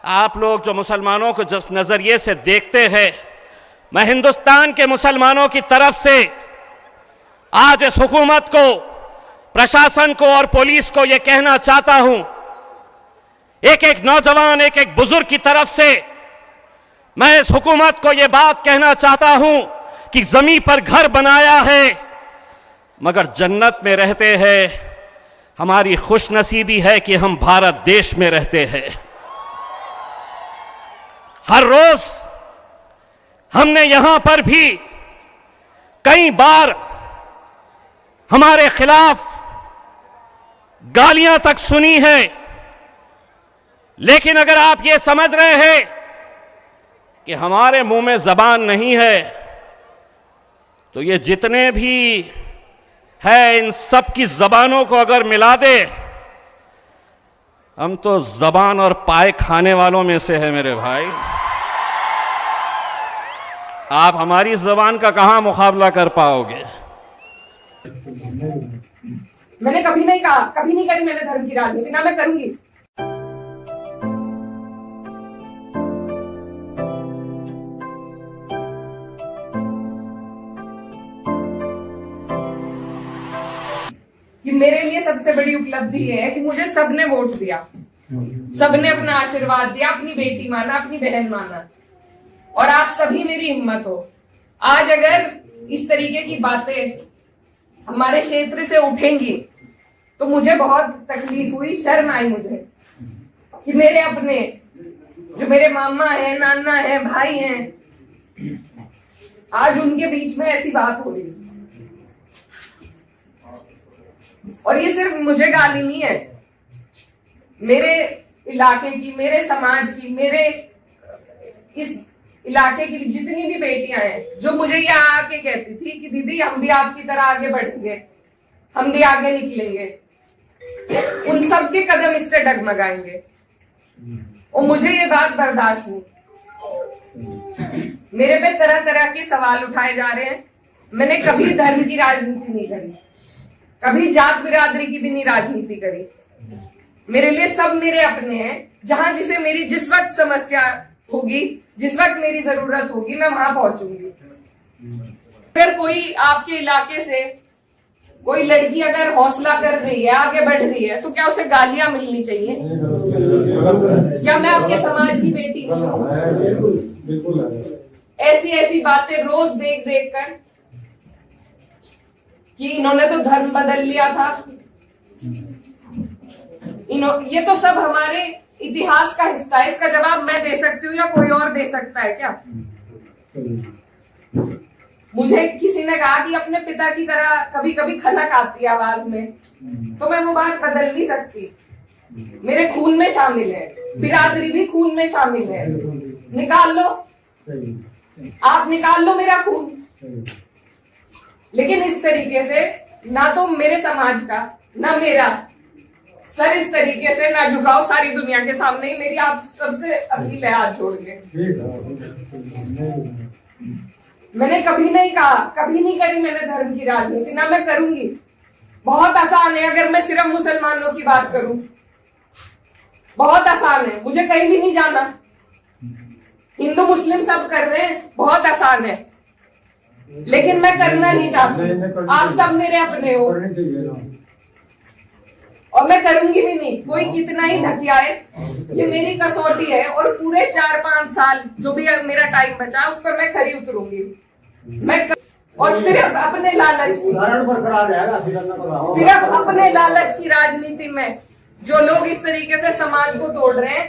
आप लोग जो मुसलमानों को जिस नज़रिए से देखते हैं, मैं हिंदुस्तान के मुसलमानों की तरफ से आज इस हुकूमत को, प्रशासन को और पुलिस को यह कहना चाहता हूं, एक एक नौजवान, एक एक बुजुर्ग की तरफ से मैं इस हुकूमत को यह बात कहना चाहता हूं कि जमीन पर घर बनाया है मगर जन्नत में रहते हैं। हमारी खुशनसीबी है कि हम भारत देश में रहते हैं। हर रोज हमने यहां पर भी कई बार हमारे खिलाफ गालियां तक सुनी है, लेकिन अगर आप ये समझ रहे हैं कि हमारे मुंह में जबान नहीं है, तो ये जितने भी है इन सब की जबानों को अगर मिला दे, हम तो जबान और पाए खाने वालों में से है मेरे भाई। आप हमारी जबान का कहां मुकाबला कर पाओगे? मैंने कभी नहीं कहा, कभी नहीं करी मैंने धर्म की राजनीति, ना मैं करूंगी। कि मेरे लिए सबसे बड़ी उपलब्धि है कि मुझे सबने वोट दिया, सबने अपना आशीर्वाद दिया, अपनी बेटी माना, अपनी बहन माना, और आप सभी मेरी हिम्मत हो। आज अगर इस तरीके की बातें हमारे क्षेत्र से उठेंगी तो मुझे बहुत तकलीफ हुई, शर्म आई मुझे कि मेरे अपने जो मेरे मामा है, नाना है, भाई हैं, आज उनके बीच में ऐसी बात हो रही है। और ये सिर्फ मुझे गाली नहीं है, मेरे इलाके की, मेरे समाज की, मेरे इस इलाके की जितनी भी बेटियां हैं जो मुझे यहाँ आके कहती थी कि दीदी हम भी आपकी तरह आगे बढ़ेंगे, हम भी आगे निकलेंगे, उन सब के कदम इससे डगमगाएंगे। और मुझे ये बात बर्दाश्त नहीं। मेरे पे तरह तरह के सवाल उठाए जा रहे हैं। मैंने कभी धर्म की राजनीति नहीं करी, कभी जात बिरादरी की भी नहीं राजनीति करी। मेरे लिए सब मेरे अपने हैं। जहां जिसे मेरी जिस वक्त समस्या होगी, जिस वक्त मेरी जरूरत होगी, मैं वहां पहुंचूंगी। फिर कोई आपके इलाके से कोई लड़की अगर हौसला कर रही है, आगे बढ़ रही है, तो क्या उसे गालियां मिलनी चाहिए? क्या मैं आपके समाज की बेटी नहीं हूं? ऐसी ऐसी बातें रोज देख देख कर कि इन्होंने तो धर्म बदल लिया था, ये तो सब हमारे इतिहास का हिस्सा है। इसका जवाब मैं दे सकती हूँ या कोई और दे सकता है क्या? मुझे किसी ने कहा कि अपने पिता की तरह कभी कभी खनक आती है आवाज में, तो मैं वो बात बदल नहीं सकती। मेरे खून में शामिल है, बिरादरी भी खून में शामिल है। निकाल लो, आप निकाल लो मेरा खून, लेकिन इस तरीके से ना तो मेरे समाज का ना मेरा सर इस तरीके से ना झुकाओ सारी दुनिया के सामने। मेरी आप सबसे अपील है हाथ जोड़ के। मैंने कभी नहीं कहा, कभी नहीं करी मैंने धर्म की राजनीति, ना मैं करूंगी। बहुत आसान है अगर मैं सिर्फ मुसलमानों की बात करूं, बहुत आसान है, मुझे कहीं भी नहीं जाना। हिंदू मुस्लिम सब कर रहे हैं, बहुत आसान है, लेकिन मैं करना नहीं चाहती। आप सब मेरे अपने हो और मैं करूंगी भी नहीं। कोई कितना ही धकियाए, ये मेरी कसौटी है और पूरे 4-5 साल जो भी मेरा टाइम बचा उस पर मैं खरी उतरूंगी। और सिर्फ अपने लालच की, सिर्फ अपने लालच की राजनीति में जो लोग इस तरीके से समाज को तोड़ रहे हैं,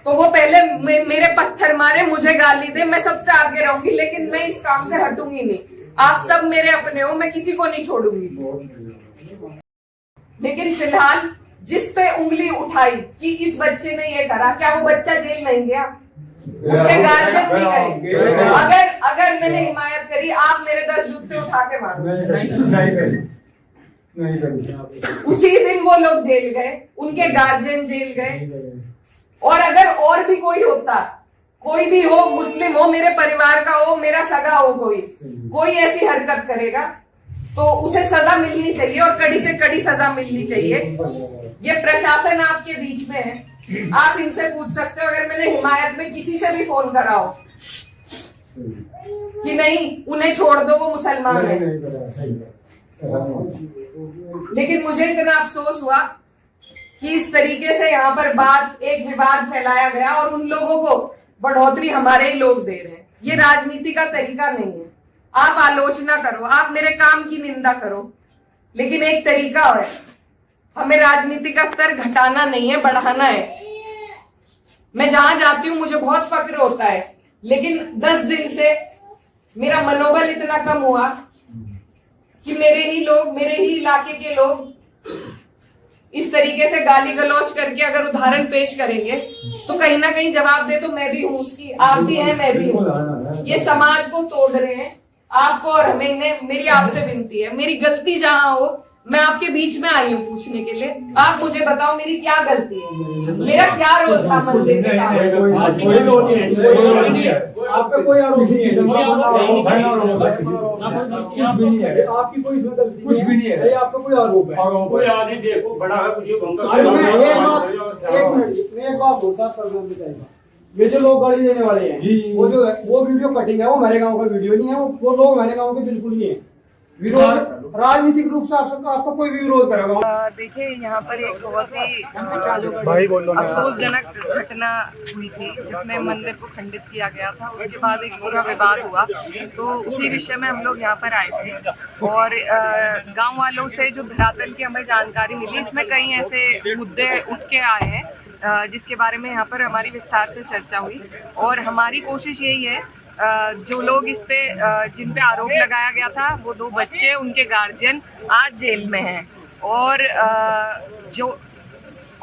तो वो पहले मेरे पत्थर मारे, मुझे गाली दे, मैं सबसे आगे रहूंगी, लेकिन मैं इस काम से हटूंगी नहीं। आप सब मेरे अपने हो, मैं किसी को नहीं छोड़ूंगी। लेकिन फिलहाल जिस पे उंगली उठाई कि इस बच्चे ने ये करा, क्या वो बच्चा जेल नहीं गया? उसके गार्जियन भी गए। अगर मैंने हिमायत करी, आप मेरे 10 जूते उठा के मारो। उसी दिन वो लोग जेल गए, उनके गार्जियन जेल गए। और अगर और भी कोई होता, कोई भी हो, मुस्लिम हो, मेरे परिवार का हो, मेरा सगा हो, कोई ऐसी हरकत करेगा तो उसे सजा मिलनी चाहिए और कड़ी से कड़ी सजा मिलनी चाहिए। ये प्रशासन आपके बीच में है, आप इनसे पूछ सकते हो। अगर अपने हिमायत में किसी से भी फोन कराओ कि नहीं उन्हें छोड़ दो, वो मुसलमान है। लेकिन मुझे इतना अफसोस हुआ कि इस तरीके से यहाँ पर एक विवाद फैलाया गया और उन लोगों को बढ़ोतरी हमारे ही लोग दे रहे हैं। ये राजनीति का तरीका नहीं है। आप आलोचना करो, आप मेरे काम की निंदा करो, लेकिन एक तरीका है, हमें राजनीति का स्तर घटाना नहीं है, बढ़ाना है। मैं जहां जाती हूँ मुझे बहुत फक्र होता है, लेकिन 10 दिन से मेरा मनोबल इतना कम हुआ कि मेरे ही इलाके के लोग इस तरीके से गाली गलौज करके अगर उदाहरण पेश करेंगे तो कहीं ना कहीं जवाब दे तो मैं भी हूं उसकी, आप भी हैं, मैं भी हूं। ये समाज को तोड़ रहे हैं आपको और हमें। मेरी आपसे विनती है, मेरी गलती जहां हो, मैं आपके बीच में आई हूँ पूछने के लिए। आप मुझे बताओ मेरी क्या गलती है, मेरा क्या रोल था मंदिर के काम में? आप पे कोई आरोप नहीं है, आपकी कोई गलती कुछ भी नहीं है, आप पे कोई आरोप है। कोई आदमी देखो बड़ा है कुछ एक बात बोलता प्रोग्राम में चाहिए, ये जो लोग गाड़ी देने वाले हैं वो वीडियो कटिंग है, वो हमारे गांव का वीडियो नहीं है, वो लोग हमारे गांव के बिल्कुल नहीं है। विरोध राजनीतिक रूप से आपका कोई भी विरोध करेगा। देखिए यहाँ पर एक बहुत ही अफसोसजनक घटना हुई थी जिसमें मंदिर को खंडित किया गया था। उसके बाद एक पूरा विवाद हुआ, तो उसी विषय में हम लोग यहाँ पर आए थे और गांव वालों से जो धरातल की हमें जानकारी मिली, इसमें कई ऐसे मुद्दे उठ के आए हैं जिसके बारे में यहाँ पर हमारी विस्तार से चर्चा हुई। और हमारी कोशिश यही है, जो लोग इस पे जिन पे आरोप लगाया गया था, वो 2 बच्चे, उनके गार्जियन आज जेल में हैं।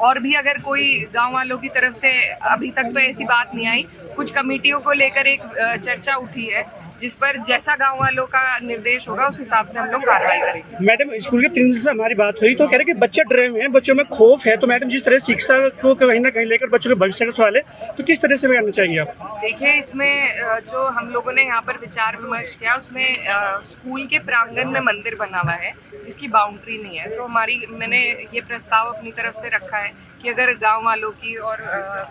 और भी अगर कोई गांव वालों की तरफ से अभी तक तो ऐसी बात नहीं आई, कुछ कमेटियों को लेकर एक चर्चा उठी है जिस पर जैसा गांव वालों का निर्देश होगा उस हिसाब से हम लोग कार्रवाई करेंगे। मैडम, स्कूल के प्रिंसिपल से हमारी बात हुई तो कह रहे कि बच्चे डरे हुए हैं, बच्चों में खौफ है, तो मैडम जिस तरह शिक्षा को कहीं ना कहीं लेकर बच्चों के भविष्य का सवाल है, तो किस तरह से करना चाहिए आप? देखिए, इसमें जो हम लोगों ने यहाँ पर विचार विमर्श किया उसमें स्कूल के प्रांगण में मंदिर बना हुआ है जिसकी बाउंड्री नहीं है, तो मैंने ये प्रस्ताव अपनी तरफ से रखा है कि अगर गांव वालों की और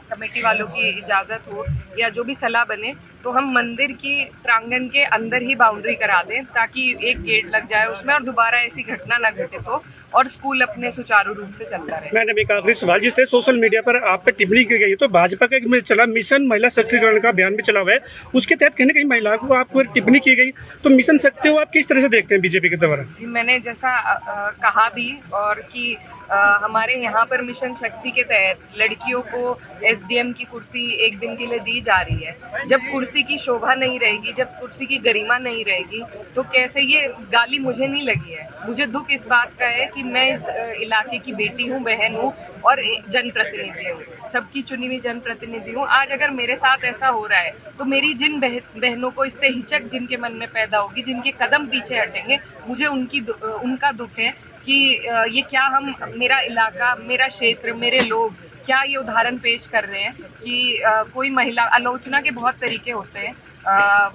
कमेटी वालों की इजाज़त हो या जो भी सलाह बने तो हम मंदिर की प्रांगण के अंदर ही बाउंड्री करा दें ताकि एक गेट लग जाए उसमें और दोबारा ऐसी घटना न घटित हो और स्कूल अपने सुचारू रूप से चलता रहे। मैडम, एक आखिरी सवाल, जिस तरह सोशल मीडिया पर आप पे टिप्पणी की गई तो भाजपा का एक चला मिशन महिला सशक्तिकरण का अभियान भी चला हुआ है, उसके तहत कहीं ना कहीं महिलाओं को आपको टिप्पणी की गई, तो मिशन शक्ति को आप किस तरह से देखते हैं बीजेपी के द्वारा? जी, मैंने जैसा कहा भी और कि हमारे यहाँ पर मिशन शक्ति के तहत लड़कियों को एसडीएम की कुर्सी एक दिन के लिए दी जा रही है। जब कुर्सी की शोभा नहीं रहेगी, जब कुर्सी की गरिमा नहीं रहेगी, तो कैसे? ये गाली मुझे नहीं लगी है, मुझे दुख इस बात का है कि मैं इस इलाके की बेटी हूँ, बहन हूँ और जनप्रतिनिधि हूँ, सबकी चुनी हुई जनप्रतिनिधि हूँ। आज अगर मेरे साथ ऐसा हो रहा है तो मेरी जिन बहनों को इससे हिचक जिनके मन में पैदा होगी, जिनके कदम पीछे हटेंगे, मुझे उनका दुख है कि ये क्या हम, मेरा इलाका, मेरा क्षेत्र, मेरे लोग क्या ये उदाहरण पेश कर रहे हैं कि कोई महिला, आलोचना के बहुत तरीके होते हैं,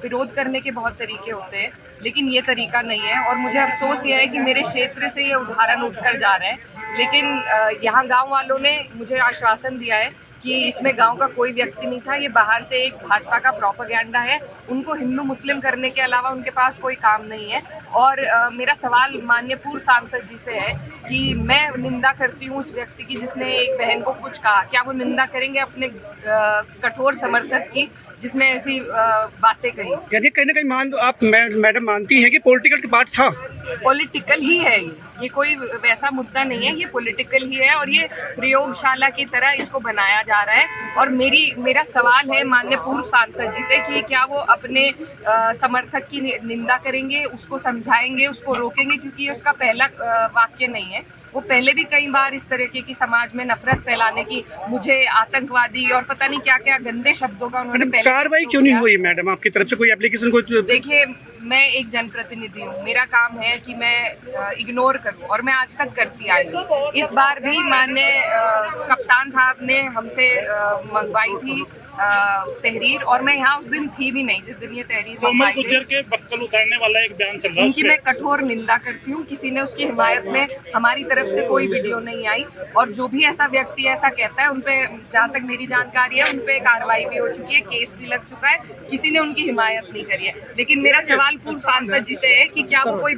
विरोध करने के बहुत तरीके होते हैं, लेकिन ये तरीका नहीं है। और मुझे अफसोस ये है कि मेरे क्षेत्र से ये उदाहरण उठकर जा रहा है, लेकिन यहाँ गांव वालों ने मुझे आश्वासन दिया है कि इसमें गांव का कोई व्यक्ति नहीं था, ये बाहर से एक भाजपा का प्रोपेगेंडा है, उनको हिंदू मुस्लिम करने के अलावा उनके पास कोई काम नहीं है। और मेरा सवाल माननीय पूर्व सांसद जी से है कि मैं निंदा करती हूँ उस व्यक्ति की जिसने एक बहन को कुछ कहा, क्या वो निंदा करेंगे अपने कठोर समर्थक की जिसने ऐसी बातें कही? यानी कहीं ना कहीं आप मैडम मानती हैं कि पॉलिटिकल पार्ट था? पॉलिटिकल ही है ये कोई वैसा मुद्दा नहीं है, ये पॉलिटिकल ही है और ये प्रयोगशाला की तरह इसको बनाया जा रहा है। और मेरा सवाल है माननीय पूर्व सांसद जी से कि क्या वो अपने समर्थक की निंदा करेंगे, उसको समझाएंगे, उसको रोकेंगे, क्योंकि ये उसका पहला वाक्य नहीं है। वो पहले भी कई बार इस तरह की समाज में नफरत फैलाने की, मुझे आतंकवादी और पता नहीं क्या क्या गंदे शब्दों का उन्होंने कार्रवाई क्यों नहीं हुई मैडम आपकी तरफ से? कोई एप्लीकेशन को? देखिए, मैं एक जनप्रतिनिधि हूँ, मेरा काम है कि मैं इग्नोर करूँ और मैं आज तक करती आई हूँ। इस बार भी माननीय कप्तान साहब ने हमसे मंगवाई थी तहरीर, और मैं यहाँ उस दिन थी भी नहीं जिस दिन ये तहरीर हम कोमल आए थे। गुर्जर के बक्कल उतारने वाला एक बयान चल रहा है, उनकी मैं कठोर निंदा करती हूँ। किसी ने उसकी हिमायत में हमारी तरफ से कोई वीडियो नहीं आई, और जो भी ऐसा व्यक्ति ऐसा कहता है उन पे, जहाँ तक मेरी जानकारी है, उन पे कार्रवाई भी हो चुकी है, केस भी लग चुका है, किसी ने उनकी हिमायत नहीं करी है। लेकिन मेरा सवाल पूर्व सांसद जी से है कि क्या वो कोई